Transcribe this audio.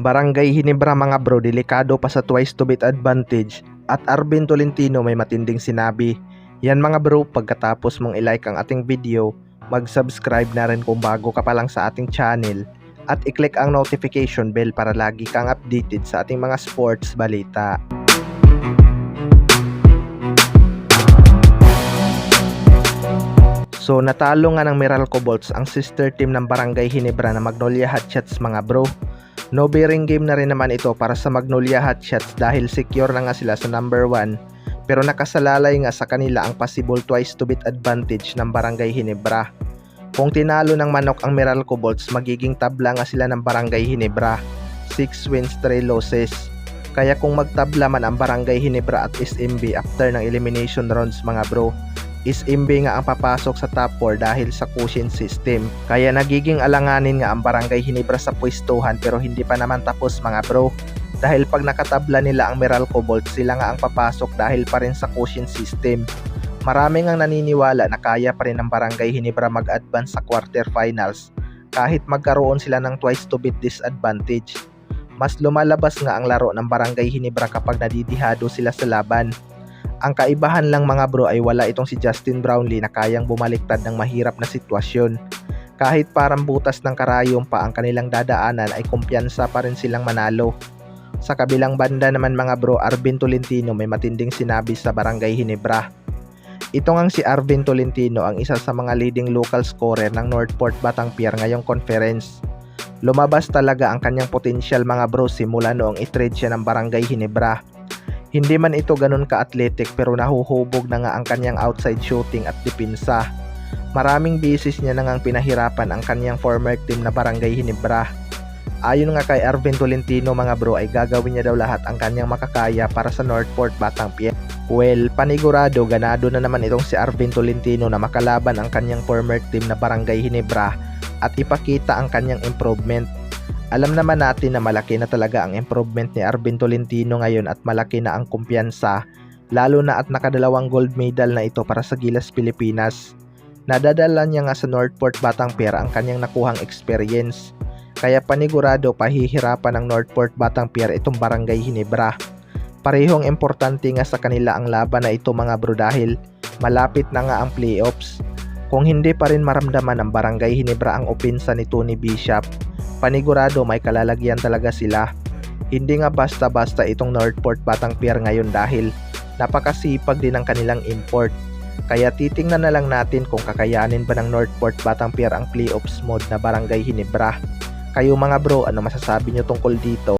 Barangay Ginebra mga bro, delikado pa sa twice to beat advantage at Arvin Tolentino may matinding sinabi. Yan mga bro, pagkatapos mong i-like ang ating video, mag-subscribe na rin kung bago ka pa lang sa ating channel at i-click ang notification bell para lagi kang updated sa ating mga sports balita. So natalo nga ng Meralco Bolts ang sister team ng Barangay Ginebra na Magnolia Hotshots mga bro. No bearing game na rin naman ito para sa Magnolia Hotshots dahil secure na nga sila sa number 1 pero nakasalalay nga sa kanila ang possible twice to beat advantage ng Barangay Ginebra. Kung tinalo ng manok ang Meralco Bolts, magiging tabla nga sila ng Barangay Ginebra, 6 wins 3 losses. Kaya kung magtabla man ang Barangay Ginebra at SMB after ng elimination rounds mga bro, SMB nga ang papasok sa top 4 dahil sa cushion system. Kaya nagiging alanganin nga ang Barangay Ginebra sa pwestuhan pero hindi pa naman tapos mga bro. Dahil pag nakatabla nila ang Meralco Bolts, sila nga ang papasok dahil pa rin sa cushion system. Marami ngang naniniwala na kaya pa rin ng Barangay Ginebra mag-advance sa quarterfinals kahit magkaroon sila ng twice to beat disadvantage. Mas lumalabas nga ang laro ng Barangay Ginebra kapag nadidihado sila sa laban. Ang kaibahan lang mga bro ay wala itong si Justin Brownlee na kayang bumaliktad ng mahirap na sitwasyon. Kahit parang butas ng karayom pa ang kanilang dadaanan ay kumpiyansa pa rin silang manalo. Sa kabilang banda naman mga bro, Arvin Tolentino may matinding sinabi sa Barangay Ginebra. Ito ngang si Arvin Tolentino ang isa sa mga leading local scorer ng Northport Batangpier ngayong conference. Lumabas talaga ang kanyang potential mga bro simula noong i-trade siya ng Barangay Ginebra. Hindi man ito ganun ka-athletic pero nahuhubog na nga ang kanyang outside shooting at depensa. Maraming beses niya na ngang pinahirapan ang kanyang former team na Barangay Ginebra. Ayon nga kay Arvin Tolentino mga bro ay gagawin niya daw lahat ang kanyang makakaya para sa Northport Batangpier. Well, panigurado ganado na naman itong si Arvin Tolentino na makalaban ang kanyang former team na Barangay Ginebra at ipakita ang kanyang improvement. Alam naman natin na malaki na talaga ang improvement ni Arvin Tolentino ngayon at malaki na ang kumpiyansa, lalo na at nakadalawang gold medal na ito para sa Gilas Pilipinas. Nadadala niya nga sa Northport Batangpier ang kanyang nakuhang experience, kaya panigurado pahihirapan ng Northport Batangpier itong Barangay Ginebra. Parehong importante nga sa kanila ang laban na ito mga bro dahil malapit na nga ang playoffs. Kung hindi pa rin maramdaman ng Barangay Ginebra ang opensa ni Tony Bishop, panigurado may kalalagyan talaga sila. Hindi nga basta-basta itong Northport Batangpier ngayon dahil napakasipag din ng kanilang import. Kaya titingnan na lang natin kung kakayanin ba ng Northport Batangpier ang playoffs mode na Barangay Ginebra. Kayo mga bro, ano masasabi nyo tungkol dito?